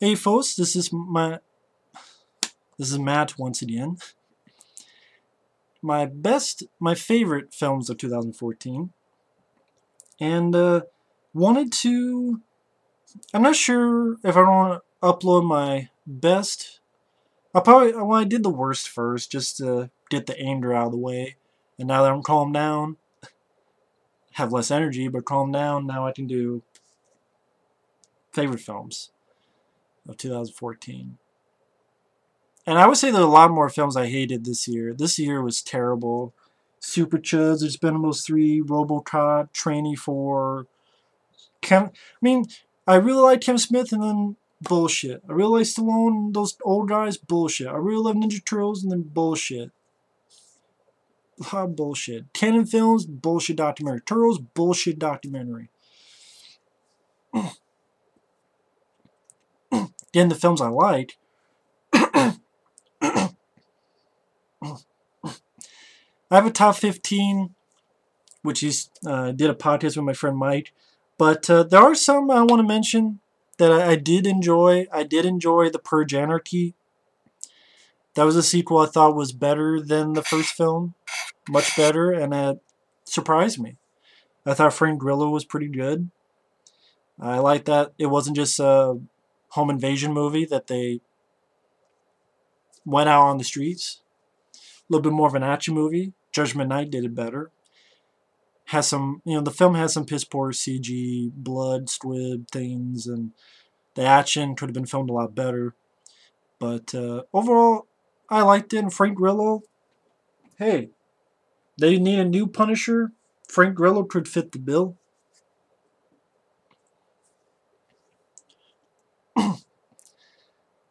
Hey folks, this is Matt once again. My favorite films of 2014, and wanted to. I'm not sure if I want to upload my best. I did the worst first, just to get the anger out of the way, and now that I'm calmed down, have less energy, but calmed down. Now I can do favorite films of 2014. And I would say there are a lot more films I hated this year. This year was terrible. Super Chuds, There's been almost 3, Robocop, Trainee 4. I mean, I really like Kim Smith and then bullshit. I really like Stallone, those old guys, bullshit. I really love Ninja Turtles and then bullshit. A lot of bullshit. Canon Films, bullshit documentary. Turtles, bullshit documentary. Then the films I like. I have a top 15, which is did a podcast with my friend Mike. But there are some I want to mention that I did enjoy. I did enjoy The Purge Anarchy. That was a sequel I thought was better than the first film. Much better, and it surprised me. I thought Frank Grillo was pretty good. I like that it wasn't just a home invasion movie, that they went out on the streets. A little bit more of an action movie. Judgment Night did it better. Has some, the film has some piss poor CG, blood, squib things, and the action could have been filmed a lot better. But overall, I liked it. And Frank Grillo, hey, they need a new Punisher. Frank Grillo could fit the bill.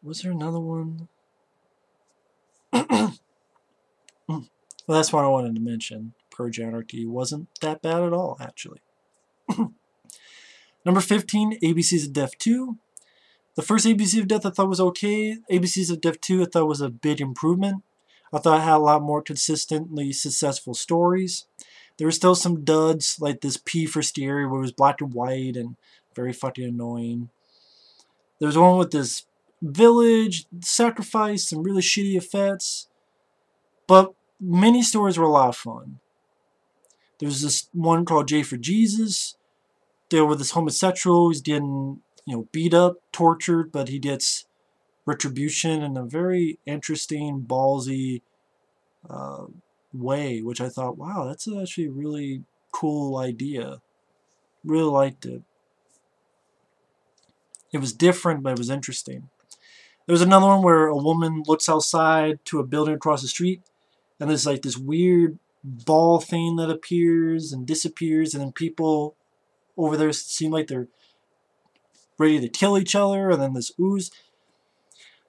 Was there another one? Well, that's what I wanted to mention. Purge Anarchy wasn't that bad at all, actually. Number 15, ABCs of Death 2. The first ABC of Death I thought was okay. ABCs of Death 2 I thought was a big improvement. I thought it had a lot more consistently successful stories. There were still some duds, like this P for Scary, where it was black and white and very fucking annoying. There was one with this village, sacrifice, some really shitty effects. But many stories were a lot of fun. There's this one called J for Jesus. There was this homosexual who's getting, beat up, tortured, but he gets retribution in a very interesting, ballsy way, which I thought, wow, that's actually a really cool idea. Really liked it. It was different, but it was interesting. There was another one where a woman looks outside to a building across the street, and there's like this weird ball thing that appears and disappears, and then people over there seem like they're ready to kill each other, and then this ooze.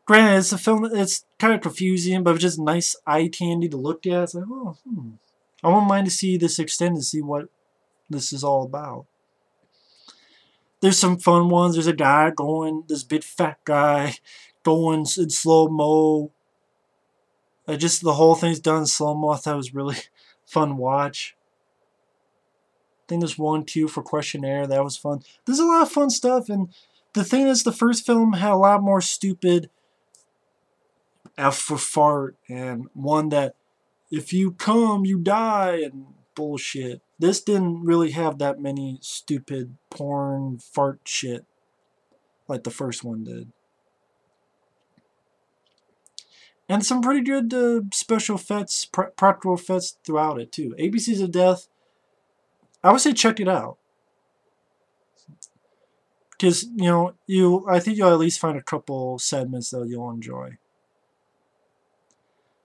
Granted, it's a film, it's kind of confusing, but it's just nice eye candy to look at. It's like, I wouldn't mind to see this extended to see what this is all about. There's some fun ones. There's a guy going, this big fat guy going in slow-mo. Just the whole thing's done in slow-mo. I thought it was really fun to watch. I think there's one, too, for Questionnaire. That was fun. There's a lot of fun stuff, and the thing is, the first film had a lot more stupid F for fart, and one that, if you come, you die, and bullshit. This didn't really have that many stupid porn fart shit like the first one did. And some pretty good special effects, practical effects throughout it, too. ABCs of Death, I would say check it out. Because, I think you'll at least find a couple segments that you'll enjoy.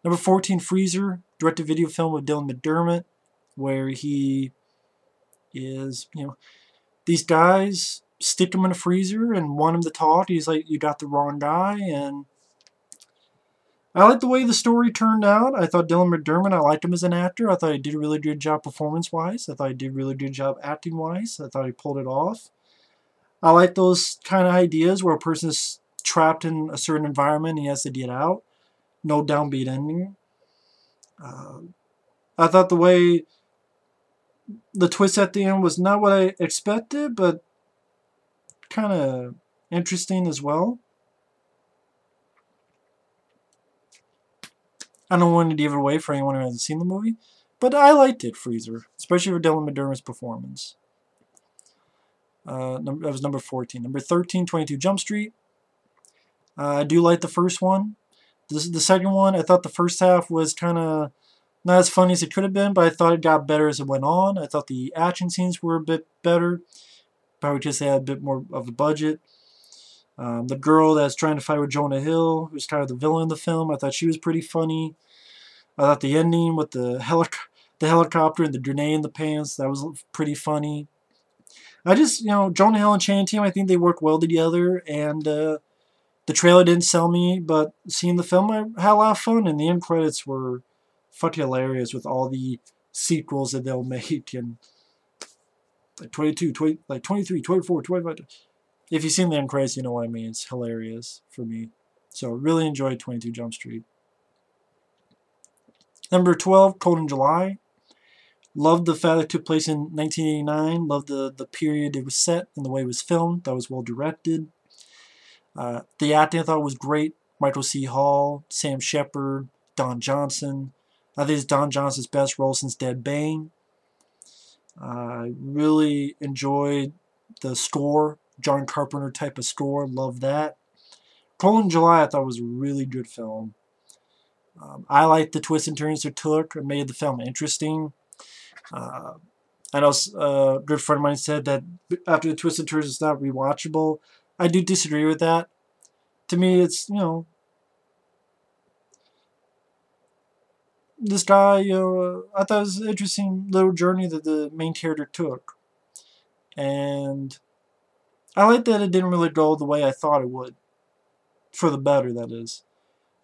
Number 14, Freezer, direct-to-video film with Dylan McDermott, where he is, these guys stick him in a freezer and want him to talk. He's like, you got the wrong guy, and I like the way the story turned out. I thought Dylan McDermott, I liked him as an actor. I thought he did a really good job performance-wise. I thought he did a really good job acting-wise. I thought he pulled it off. I like those kind of ideas where a person is trapped in a certain environment and he has to get out. No downbeat ending. I thought the way the twist at the end was not what I expected, but kind of interesting as well. I don't want to give it away for anyone who hasn't seen the movie, but I liked it, Freezer, especially for Dylan McDermott's performance. That was number 14. Number 13, 22 Jump Street. I do like the first one. The second one, I thought the first half was kind of not as funny as it could have been, but I thought it got better as it went on. I thought the action scenes were a bit better, probably because they had a bit more of a budget. The girl that's trying to fight with Jonah Hill, who's kind of the villain of the film, I thought she was pretty funny. I thought the ending with the helicopter and the grenade in the pants, that was pretty funny. I just, Jonah Hill and Channing Tatum, I think they work well together, and the trailer didn't sell me, but seeing the film, I had a lot of fun, and the end credits were fucking hilarious with all the sequels that they'll make, and like 22, 20, like 23, 24, 25. If you've seen the end credits, you know what I mean. It's hilarious for me. So really enjoyed 22 Jump Street. Number 12, Cold in July. Loved the fact that it took place in 1989. Loved the period it was set and the way it was filmed. That was well directed. The acting I thought was great. Michael C. Hall, Sam Shepard, Don Johnson. I think it's Don Johnson's best role since Dead Bang. I really enjoyed the score. John Carpenter type of score. Love that. Cold in July I thought was a really good film. I liked the twists and turns it took. It made the film interesting. I know a good friend of mine said that after the twists and turns it's not rewatchable. I do disagree with that. To me, it's, this guy, I thought it was an interesting little journey that the main character took. And I like that it didn't really go the way I thought it would. For the better, that is.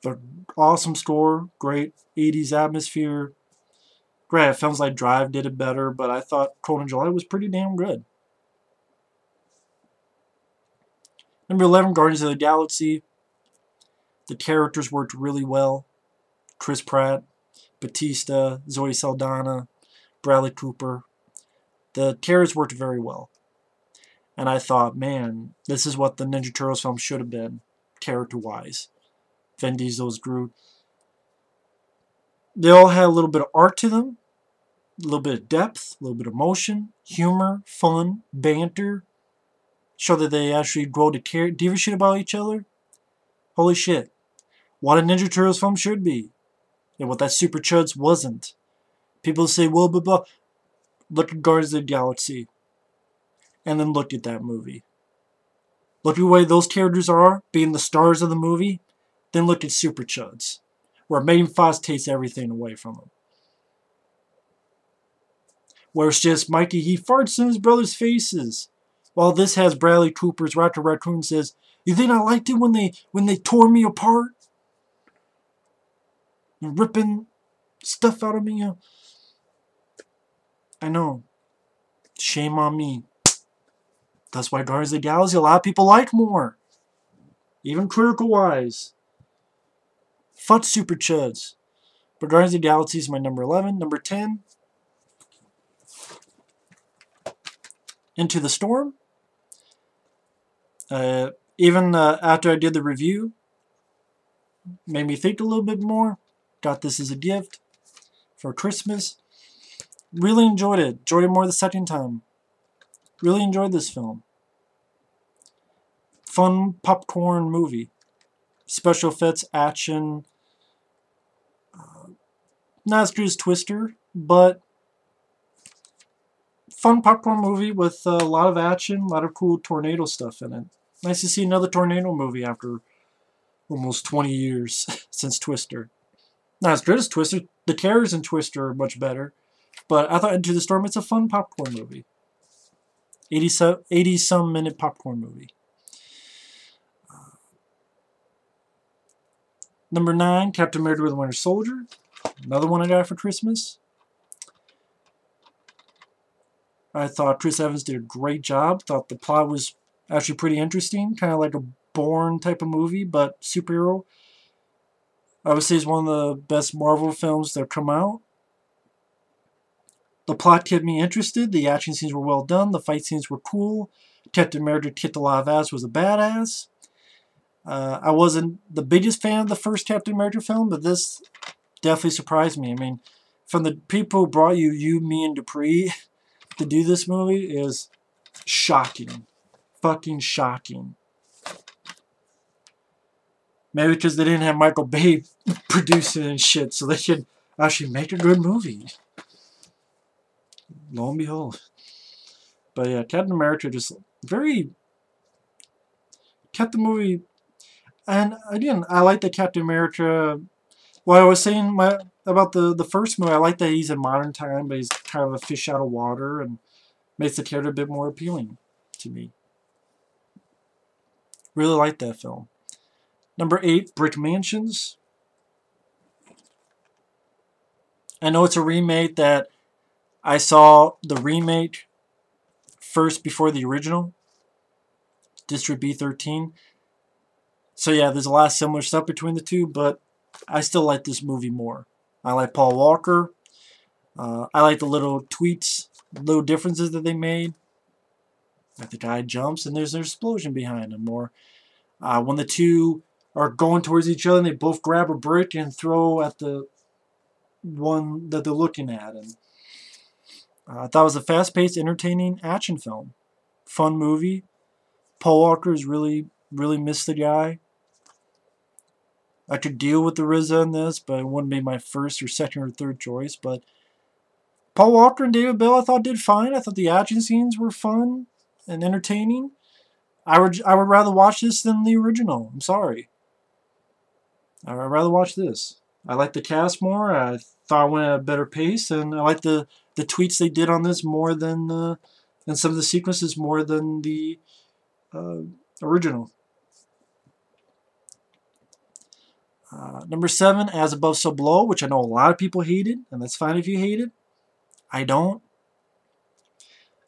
The awesome score, great 80s atmosphere. Great, films like Drive did it better, but I thought Cold in July was pretty damn good. Number 11, Guardians of the Galaxy. The characters worked really well. Chris Pratt, Batista, Zoe Saldana, Bradley Cooper. The characters worked very well. And I thought, man, this is what the Ninja Turtles film should have been, character-wise. Vin Diesel's Groot. They all had a little bit of art to them, a little bit of depth, a little bit of emotion, humor, fun, banter. Show that they actually grow to give a shit about each other. Holy shit. What a Ninja Turtles film should be. And what that Super Chuds wasn't. People say, well, blah, blah. Look at Guardians of the Galaxy. And then look at that movie. Look at the way those characters are, being the stars of the movie. Then look at Super Chuds, where Megan Fox takes everything away from them. Where it's just Mikey, he farts in his brother's faces. While this has Bradley Cooper's Rocket Raccoon says, you think I liked it when they tore me apart? And ripping stuff out of me? I know. Shame on me. That's why Guardians of the Galaxy a lot of people like more. Even critical-wise. Fuck Super Chuds. But Guardians of the Galaxy is my number 11. Number 10. Into the Storm. Even after I did the review, made me think a little bit more. Got this as a gift for Christmas. Really enjoyed it. Enjoyed it more the second time. Really enjoyed this film. Fun popcorn movie. Special effects, action. Not as good as Twister, but fun popcorn movie with a lot of action, a lot of cool tornado stuff in it. Nice to see another tornado movie after almost 20 years since Twister. Not as good as Twister. The characters in Twister are much better. But I thought Into the Storm, it's a fun popcorn movie. 80-some minute popcorn movie. Number 9, Captain America the Winter Soldier. Another one I got for Christmas. I thought Chris Evans did a great job. Thought the plot was actually pretty interesting. Kind of like a Bourne type of movie, but superhero. I would say it's one of the best Marvel films that have come out. The plot kept me interested. The action scenes were well done. The fight scenes were cool. Captain America kicked a lot of ass, was a badass. I wasn't the biggest fan of the first Captain America film, but this definitely surprised me. I mean, from the people who brought you, me, and Dupree to do this movie is shocking. Fucking shocking. Maybe because they didn't have Michael Bay producing and shit, so they could actually make a good movie. Lo and behold. But yeah, Captain America just very kept the movie. And again, I like that Captain America. Well, I was saying about the first movie, I like that he's in modern time, but he's kind of a fish out of water and makes the character a bit more appealing to me. Really like that film. Number 8, Brick Mansions. I know it's a remake that I saw the remake first before the original. District B13. So yeah, there's a lot of similar stuff between the two, but I still like this movie more. I like Paul Walker. I like the little tweaks, little differences that they made. Like the guy jumps and there's an explosion behind him. Or when the two are going towards each other and they both grab a brick and throw at the one that they're looking at. And I thought it was a fast-paced, entertaining action film. Fun movie. Paul Walker's really missed the guy. I could deal with the RZA in this, but it wouldn't be my first or second or third choice. But Paul Walker and David Bell, I thought, did fine. I thought the action scenes were fun and entertaining. I would rather watch this than the original. I'm sorry. I would rather watch this. I like the cast more. I thought it went at a better pace, and I like the tweets they did on this more than and some of the sequences more than the original. Number 7, As Above, So Below, which I know a lot of people hated, and that's fine if you hate it. I don't.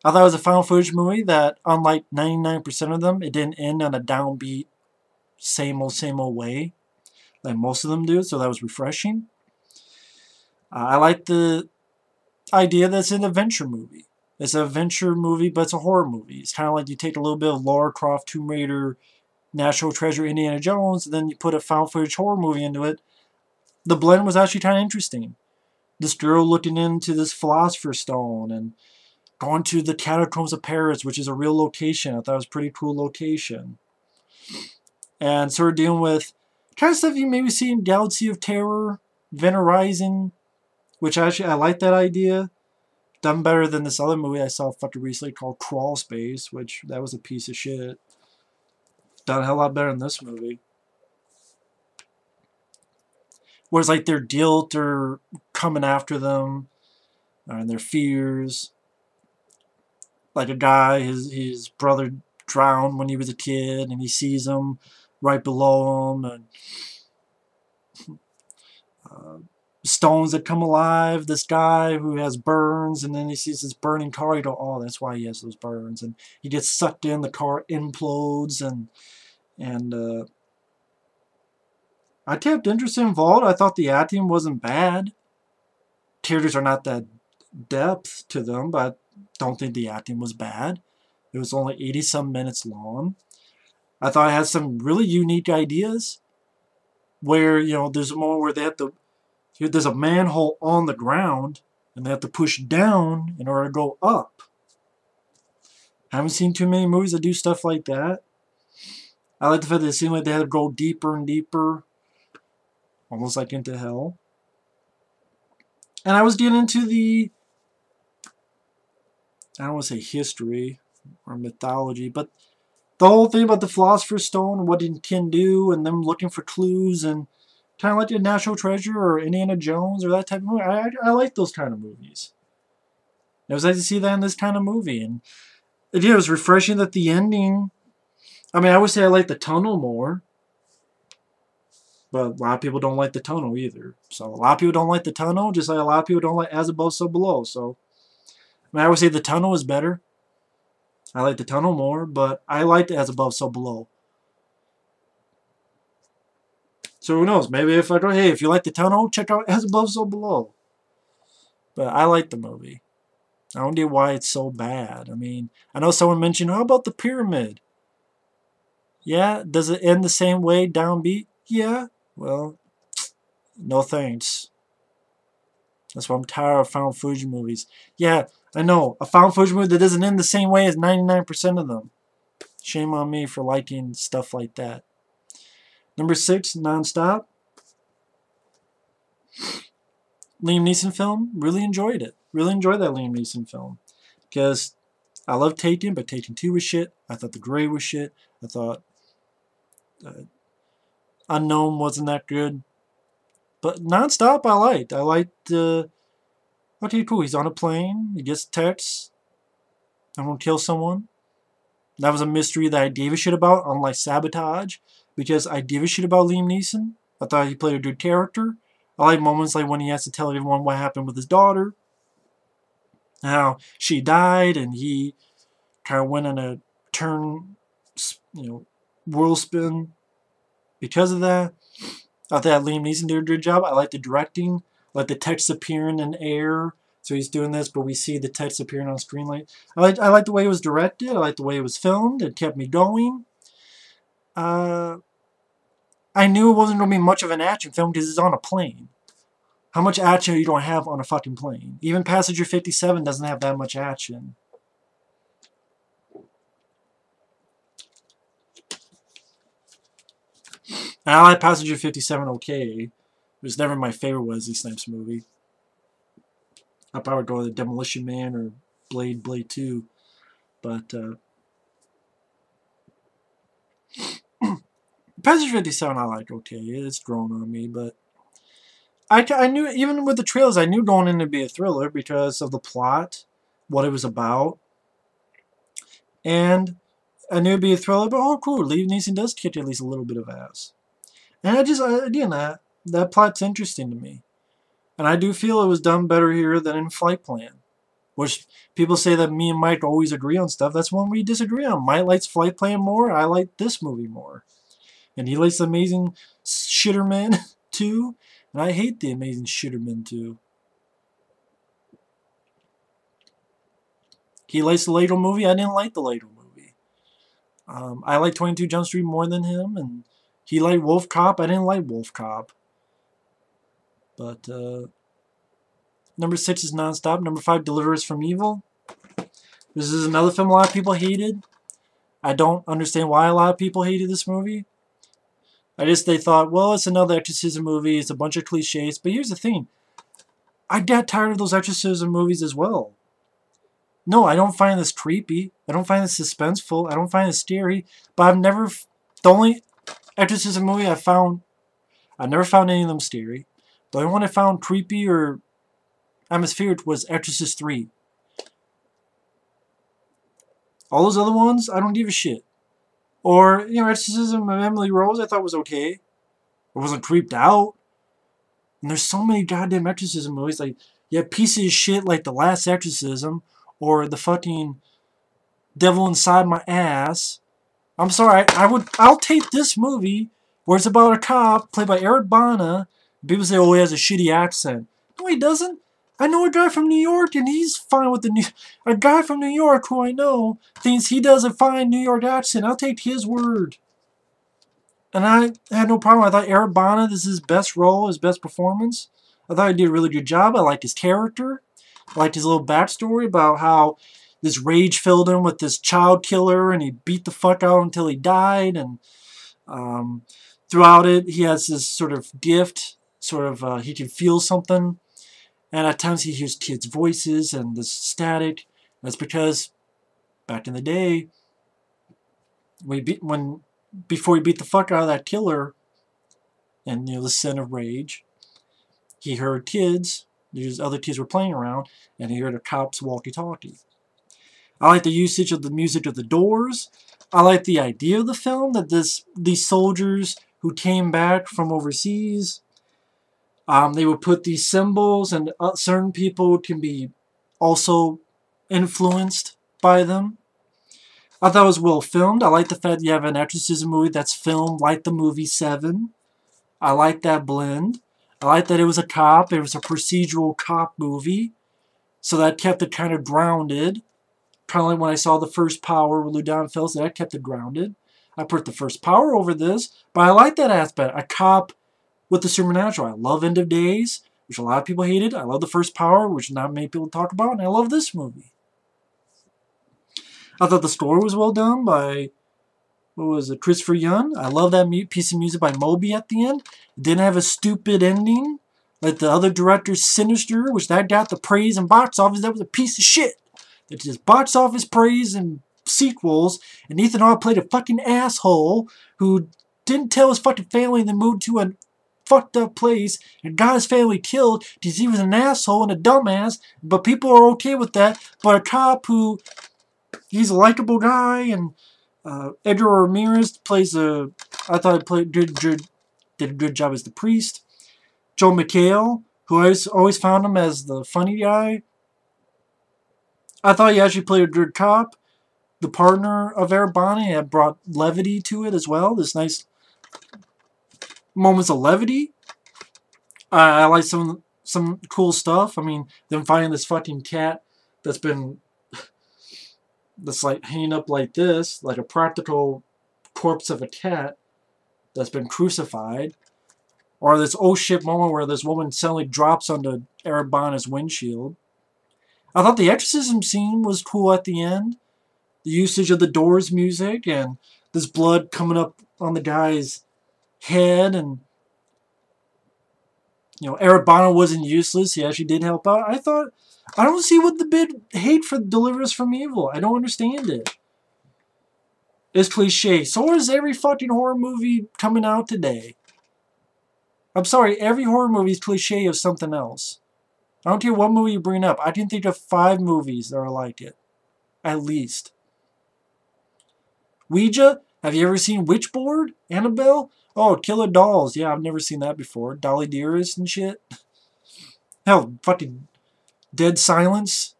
I thought it was a found footage movie that, unlike 99% of them, it didn't end on a downbeat, same old way, like most of them do, so that was refreshing. I like the idea that it's an adventure movie. It's an adventure movie, but it's a horror movie. It's kind of like you take a little bit of Lara Croft, Tomb Raider, National Treasure, Indiana Jones, and then you put a found footage horror movie into it. The blend was actually kind of interesting. This girl looking into this Philosopher's Stone and going to the Catacombs of Paris, which is a real location. I thought it was a pretty cool location. And sort of dealing with kind of stuff you maybe see in Galaxy of Terror, Event Horizon, which actually I like that idea. Done better than this other movie I saw fucking recently called Crawl Space, which that was a piece of shit. Done a hell lot better than this movie. Whereas like their guilt or coming after them, and their fears. Like a guy, his brother drowned when he was a kid, and he sees him right below him, and stones that come alive. This guy who has burns, and then he sees this burning car. You go, oh, that's why he has those burns, and he gets sucked in. The car implodes, and I kept interest involved. I thought the acting wasn't bad. Characters are not that depth to them, but I don't think the acting was bad. It was only 80-some minutes long. I thought it had some really unique ideas where, you know, there's a moment where they have to, there's a manhole on the ground and they have to push down in order to go up. I haven't seen too many movies that do stuff like that. I like the fact that it seemed like they had to go deeper and deeper, almost like into hell. And I was getting into the, I don't want to say history or mythology, but the whole thing about the Philosopher's Stone and what it can do, and them looking for clues, and kind of like a National Treasure or Indiana Jones or that type of movie. I like those kind of movies. It was nice to see that in this kind of movie, and again, it was refreshing that the ending. I mean, I would say I like the tunnel more, but a lot of people don't like the tunnel either. So a lot of people don't like the tunnel, just like a lot of people don't like As Above, So Below. So I mean, I would say the tunnel is better. I like the tunnel more, but I liked As Above, So Below. So who knows? Maybe if I go, hey, if you like the tunnel, check out As Above, So Below. But I like the movie. I don't get why it's so bad. I mean, I know someone mentioned, how about the pyramid? Yeah, does it end the same way, downbeat? Yeah, well, no thanks. That's why I'm tired of found footage movies. Yeah, I know. A found footage movie that doesn't end the same way as 99% of them. Shame on me for liking stuff like that. Number 6, Nonstop. Liam Neeson film. Really enjoyed it. Really enjoyed that Liam Neeson film. Because I love Taken, but Taken 2 was shit. I thought The Grey was shit. I thought Unknown wasn't that good. But Nonstop I liked. I liked, okay, cool. He's on a plane. He gets texts. I'm going to kill someone. That was a mystery that I gave a shit about, unlike Sabotage. Because I give a shit about Liam Neeson. I thought he played a good character. I like moments like when he has to tell everyone what happened with his daughter. How she died and he kind of went on a turn, whirl spin because of that. I thought Liam Neeson did a good job. I like the directing. I like the text appearing in air. So he's doing this, but we see the text appearing on screen. I like the way it was directed. I like the way it was filmed. It kept me going. I knew it wasn't going to be much of an action film because it's on a plane. How much action you don't have on a fucking plane? Even Passenger 57 doesn't have that much action. And I like Passenger 57 okay. It was never my favorite Wesley Snipes movie. I'd probably go with the Demolition Man or Blade 2. But Passenger 57 I like okay. It's grown on me, but I knew, even with the trailers, I knew going in to be a thriller because of the plot, what it was about. And I knew it'd be a thriller, but oh cool, Liam Neeson does kick at least a little bit of ass. And again, that plot's interesting to me. And I do feel it was done better here than in Flight Plan. Which people say that me and Mike always agree on stuff. That's one we disagree on. Mike likes Flight Plan more. I like this movie more. And he likes The Amazing Shitterman 2. And I hate The Amazing Shitterman 2. He likes the Ladle movie. I didn't like the Ladle movie. I like 22 Jump Street more than him. And he liked Wolf Cop. I didn't like Wolf Cop. But number 6 is Nonstop. Number 5, Deliver Us from Evil. This is another film a lot of people hated. I don't understand why a lot of people hated this movie. They thought, well, it's another exorcism movie. It's a bunch of cliches. But here's the thing. I got tired of those exorcism movies as well. No, I don't find this creepy. I don't find this suspenseful. I don't find it scary. But the only exorcism movie I never found any of them scary. The only one I found creepy or atmospheric was Exorcist 3. All those other ones, I don't give a shit. Or, Exorcism of Emily Rose, I thought was okay. I wasn't creeped out. And there's so many goddamn exorcism movies. Like, you have pieces of shit like The Last Exorcism, or the fucking Devil Inside My Ass. I'm sorry, I'll take this movie where it's about a cop played by Eric Bana. People say, oh, he has a shitty accent. No, he doesn't. I know a guy from New York, and he's fine with a guy from New York who I know thinks he does a fine New York accent. I'll take his word. And I had no problem. I thought Eric Bana, this is his best role, his best performance. I thought he did a really good job. I liked his character. I liked his little backstory about how this rage filled him with this child killer, and he beat the fuck out until he died. And throughout it, he has this sort of gift, he can feel something. And at times he hears kids' voices and this static. That's because back in the day, before he beat the fuck out of that killer, and the sin of rage, he heard kids. These other kids were playing around, and he heard a cop's walkie-talkie. I like the usage of the music of the Doors. I like the idea of the film that these soldiers who came back from overseas. They would put these symbols, and certain people can be also influenced by them. I thought it was well filmed. I like the fact that you have an exorcism movie that's filmed like the movie Seven. I like that blend. I like that it was a cop. It was a procedural cop movie. So that kept it kind of grounded. Kind of like when I saw The First Power with Lou Diamond-Phillips, that kept it grounded. I put The First Power over this, but I like that aspect. A cop with the supernatural. I love End of Days. which a lot of people hated. I love the first Power, which not many people talk about, and I love this movie. I thought the story was well done by, what was it, Christopher Young. I love that piece of music by Moby at the end. It didn't have a stupid ending like the other director's Sinister, which that got the praise and box office. That was a piece of shit. That just box office praise and sequels, and Ethan Hawke played a fucking asshole who didn't tell his fucking family and then moved to a fucked up place and got his family killed because he was an asshole and a dumbass, but people are okay with that. But a cop who, he's a likable guy, and Edgar Ramirez plays a, I thought he did a good job as the priest. Joe McHale, who I always found him as the funny guy, I thought he actually played a good cop. The partner of Eric Bana had brought levity to it as well. This nice moments of levity. I like some cool stuff. I mean, them finding this fucking cat that's like hanging up like this, like a practical corpse of a cat that's been crucified. Or this oh shit moment where this woman suddenly drops onto Eric Bana's windshield. I thought the exorcism scene was cool at the end. The usage of the Doors music and this blood coming up on the guy's head, and you know, Eric Bana wasn't useless. He actually did help out. I don't see what the big hate for Deliver Us from Evil. I don't understand it. It's cliche. So is every fucking horror movie coming out today. I'm sorry, every horror movie is cliche of something else. I don't care what movie you bring up. I can think of 5 movies that are like it. At least. Ouija? Have you ever seen Witchboard? Annabelle? Oh, Killer Dolls. Yeah, I've never seen that before. Dolly Dearest and shit. Hell, fucking Dead Silence.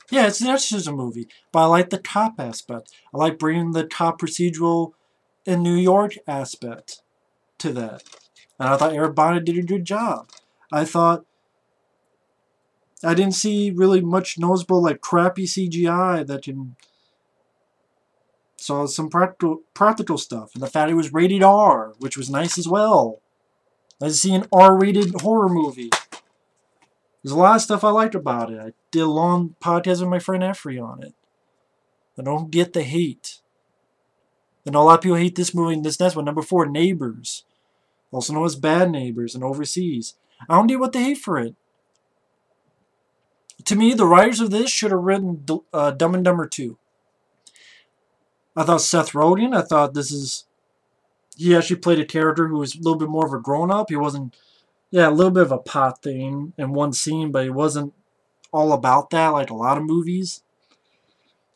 Yeah, it's an exorcism movie. But I like the cop aspect. I like bringing the cop procedural in New York aspect to that. And I thought Eric Bana did a good job. I didn't see really much noticeable, like, crappy CGI that can... Saw some practical stuff. And the fact it was rated R, which was nice as well. Nice to see an R-rated horror movie. There's a lot of stuff I liked about it. I did a long podcast with my friend Efrey on it. I don't get the hate. And a lot of people hate this movie and this next one. Number 4, Neighbors. Also known as Bad Neighbors and Overseas. I don't get what they hate for it. To me, the writers of this should have written Dumb and Dumber 2. I thought Seth Rogen, he actually played a character who was a little bit more of a grown-up. He wasn't, a little bit of a pot thing in one scene, but he wasn't all about that like a lot of movies.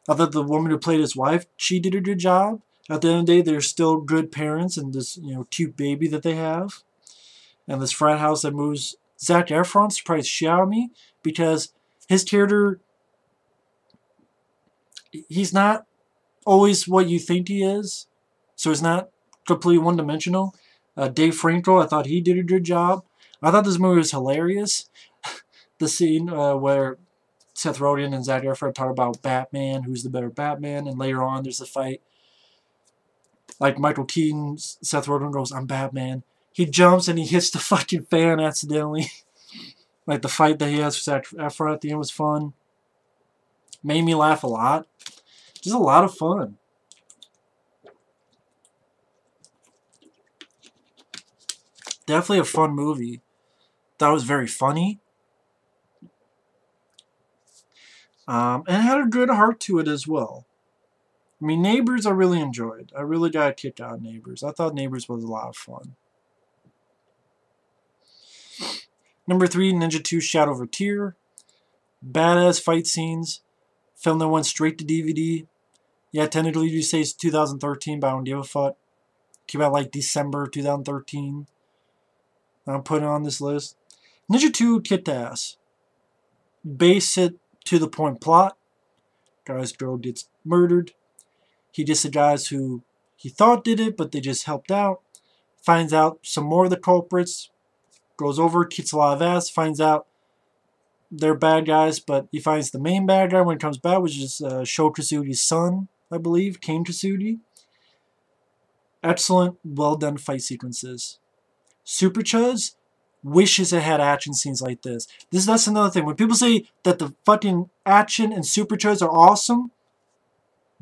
I thought the woman who played his wife, she did a good job. At the end of the day, they're still good parents and this, cute baby that they have. And this frat house that moves Zac Efron surprised shit out of me because his character, he's not always what you think he is. So he's not completely one-dimensional. Dave Franco, I thought he did a good job. I thought this movie was hilarious. The scene where Seth Rogen and Zac Efron talk about Batman, who's the better Batman, and later on there's a fight. Like Michael Keaton, Seth Rogen goes, I'm Batman. He jumps and he hits the fucking fan accidentally. Like the fight that he has with Zac Efron at the end was fun. Made me laugh a lot. Just a lot of fun. Definitely a fun movie. Thought it was very funny. And it had a good heart to it as well. I mean, Neighbors I really enjoyed. I really got a kick out of Neighbors. I thought Neighbors was a lot of fun. Number 3, Ninja 2 Shadow of a Tear. Badass fight scenes. Film that went straight to DVD. Yeah, technically you say it's 2013, but I don't give a fuck. Came out like December 2013. I'm putting it on this list. Ninja 2 kicked ass. Basic to the point plot. Guy's girl gets murdered. He gets the guys who he thought did it, but they just helped out. Finds out some more of the culprits. Goes over, kicks a lot of ass. Finds out they're bad guys, but he finds the main bad guy when he comes back, which is Sho Kasugi's son, I believe, Kane Kasugi. Excellent, well done fight sequences. Super Chuds wishes it had action scenes like this. That's another thing. When people say that the fucking action in Super Chuds are awesome,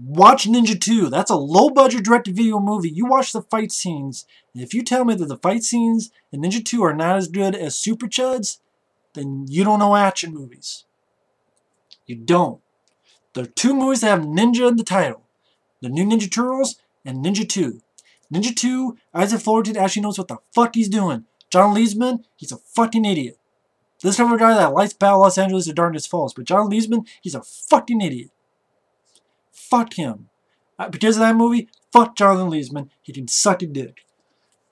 watch Ninja 2. That's a low-budget direct-to-video movie. You watch the fight scenes, and if you tell me that the fight scenes in Ninja 2 are not as good as Super Chuds, then you don't know action movies. You don't. There are two movies that have ninja in the title. The New Ninja Turtles and Ninja 2. Ninja 2, Isaac Fullerton actually knows what the fuck he's doing. John Leesman, he's a fucking idiot. This type of guy that likes Battle Los Angeles or Darkness Falls, but John Leesman, he's a fucking idiot. Fuck him. Because of that movie, fuck Jonathan Leesman. He can suck a dick.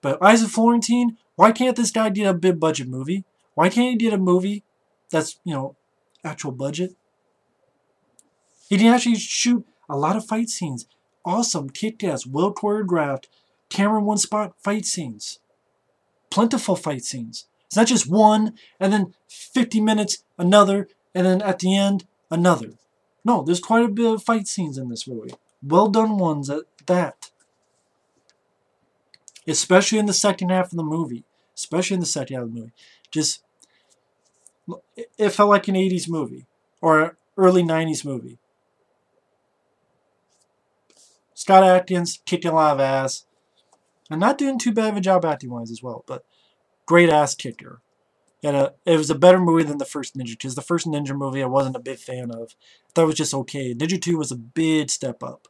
But Isaac Florentine, why can't this guy do a big budget movie? Why can't he do a movie that's, actual budget? He can actually shoot a lot of fight scenes. Awesome, kick-ass, well choreographed, camera in one spot fight scenes. Plentiful fight scenes. It's not just one, and then 50 minutes, another, and then at the end, another. No, there's quite a bit of fight scenes in this movie. Well done ones at that. Especially in the second half of the movie. Just, it felt like an 80s movie. Or early 90s movie. Scott Adkins kicking a lot of ass. And not doing too bad of a job acting-wise as well. But great ass kicker. And it was a better movie than the first Ninja, because the first Ninja movie I wasn't a big fan of. I thought it was just okay. Ninja 2 was a big step up.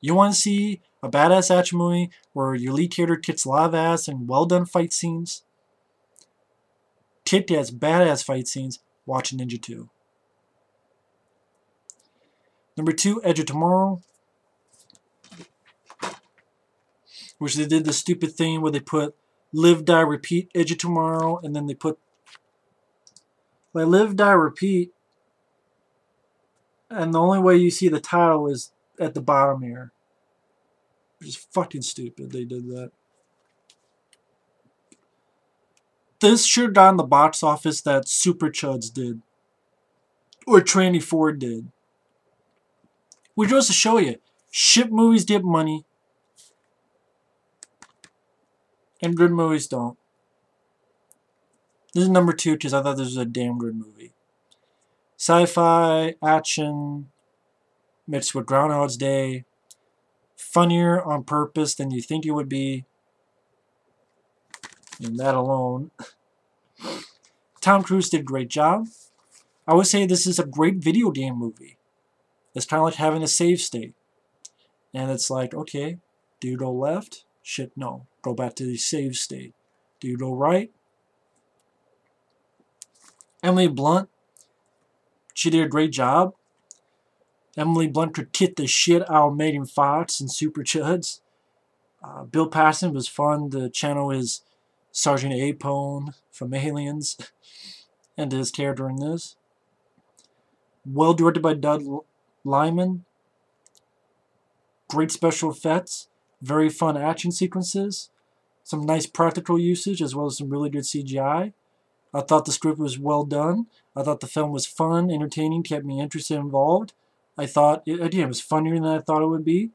You want to see a badass action movie where your lead character kicks a lot of ass and well done fight scenes? Kick-ass, badass fight scenes. Watch Ninja 2. Number 2, Edge of Tomorrow. Which they did the stupid thing where they put Live, Die, Repeat, Edge of Tomorrow, and then they put like Live, Die, Repeat, and the only way you see the title is at the bottom here. Which is fucking stupid they did that. This should have gotten the box office that Super Chuds did. Or Tranny Ford did. Which goes to show you, shit movies get money, and good movies don't. This is number 2 because I thought this was a damn good movie. Sci-fi, action, mixed with Groundhog's Day. Funnier on purpose than you think it would be. And that alone. Tom Cruise did a great job. I would say this is a great video game movie. It's kind of like having a save state. And it's like, okay, do you go left? Shit, no. Go back to the save state. Do you go right? Emily Blunt, she did a great job. Emily Blunt could kick the shit out of Megan Fox and Super Chuds. Bill Paxton was fun to channel his Sergeant Apone from Aliens and his character in this. Well directed by Doug Liman. Great special effects. Very fun action sequences. Some nice practical usage as well as some really good CGI. I thought the script was well done. I thought the film was fun, entertaining, kept me interested and involved. I thought, again, it was funnier than I thought it would be.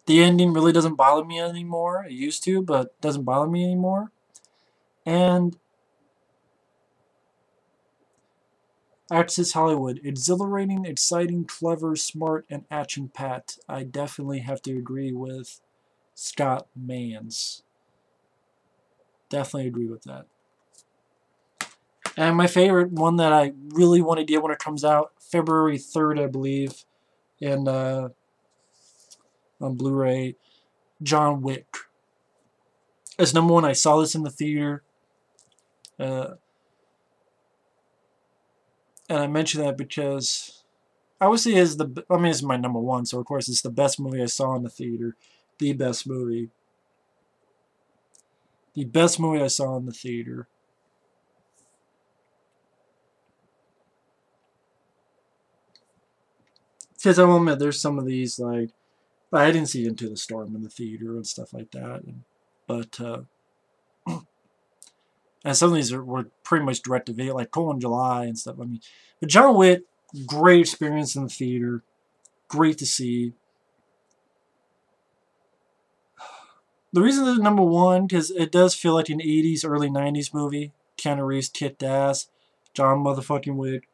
The ending really doesn't bother me anymore. It used to, but doesn't bother me anymore. And Access Hollywood. Exhilarating, exciting, clever, smart, and action-packed. I definitely have to agree with Scott Mans. Definitely agree with that. And my favorite one that I really want to get when it comes out, February 3rd, I believe, and on Blu-ray, John Wick. As number 1, I saw this in the theater. And I mention that because I would say it's my number 1, so of course it's the best movie I saw in the theater. The best movie. The best movie I saw in the theater. Because I will admit, there's some of these, like, I didn't see Into the Storm in the theater and stuff like that. But and some of these were pretty much direct to video, like Cold in July and stuff. I mean, but John Wick, great experience in the theater. Great to see. The reason it's number one, because it does feel like an 80s, early 90s movie. Keanu Reeves kicked ass. John motherfucking Wick.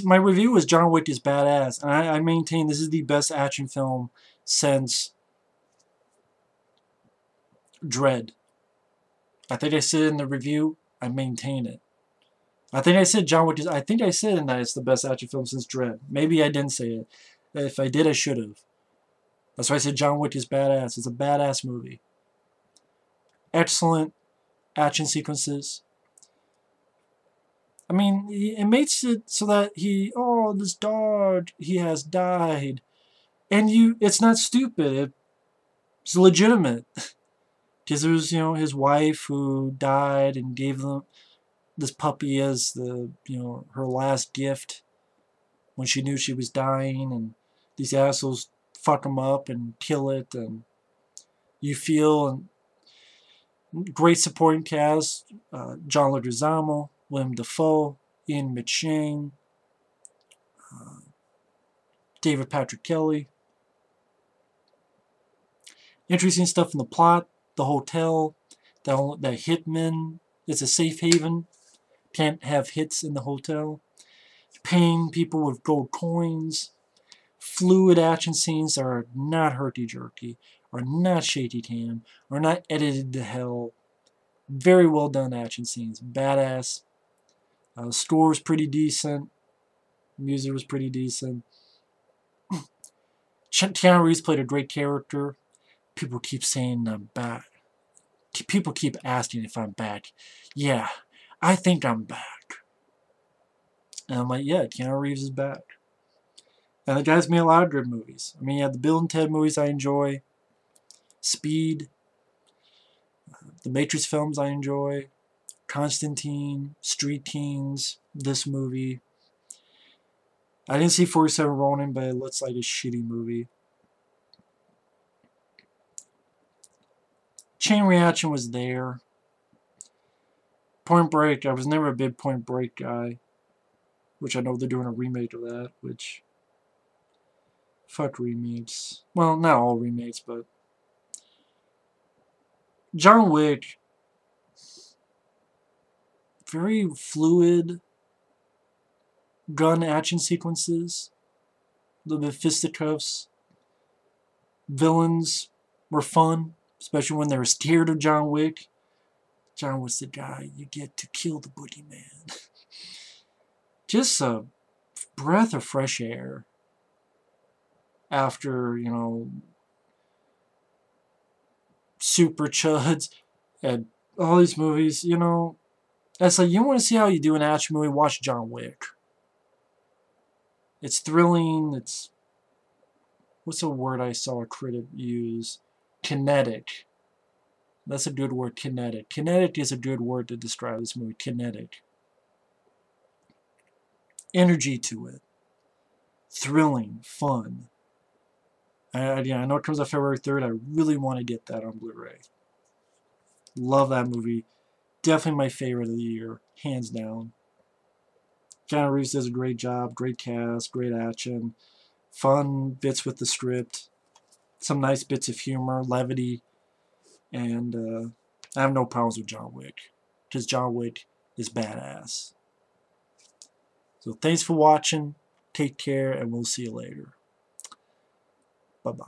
My review was John Wick is badass, and I maintain this is the best action film since Dread. I think I said in the review, I maintain it. I think I said John Wick is. I think I said that it's the best action film since Dread. Maybe I didn't say it. If I did, I should have. That's why I said John Wick is badass. It's a badass movie. Excellent action sequences. I mean, it makes it so that this dog, he has died. And it's not stupid. It's legitimate. Because it was, his wife who died and gave them this puppy as her last gift when she knew she was dying, and these assholes fuck him up and kill it, and you feel, and great supporting cast, John Leguizamo, Willem Dafoe, Ian McShane, David Patrick Kelly. Interesting stuff in the plot, the hotel, that hitman, it's a safe haven, can't have hits in the hotel, paying people with gold coins, fluid action scenes that are not herky-jerky, are not shaky cam, are not edited to hell. Very well done action scenes, badass. Score was pretty decent, music was pretty decent. Keanu Reeves played a great character. People keep saying I'm back. People keep asking if I'm back. Yeah, I think I'm back. And I'm like, yeah, Keanu Reeves is back. And the guy's made a lot of good movies. I mean, yeah, the Bill and Ted movies I enjoy. Speed. The Matrix films I enjoy. Constantine. Street Kings. This movie. I didn't see 47 Ronin, but it looks like a shitty movie. Chain Reaction was there. Point Break, I was never a big Point Break guy. Which I know they're doing a remake of that, which... Fuck remakes. Well, not all remakes, but... John Wick... Very fluid... gun action sequences. A little bit of fisticuffs. Villains were fun. Especially when they were scared of John Wick. John was the guy you get to kill the boogeyman. Just a breath of fresh air. After, Super Chuds and all these movies, That's like, you want to see how you do an action movie, watch John Wick. It's thrilling, it's... What's a word I saw a critic use? Kinetic. That's a good word, kinetic. Kinetic is a good word to describe this movie, kinetic. Energy to it. Thrilling, fun. I know it comes out February 3rd. I really want to get that on Blu-ray. Love that movie. Definitely my favorite of the year, hands down. Keanu Reeves does a great job, great cast, great action, fun bits with the script, some nice bits of humor, levity, and I have no problems with John Wick, because John Wick is badass. So thanks for watching, take care, and we'll see you later. Bye-bye.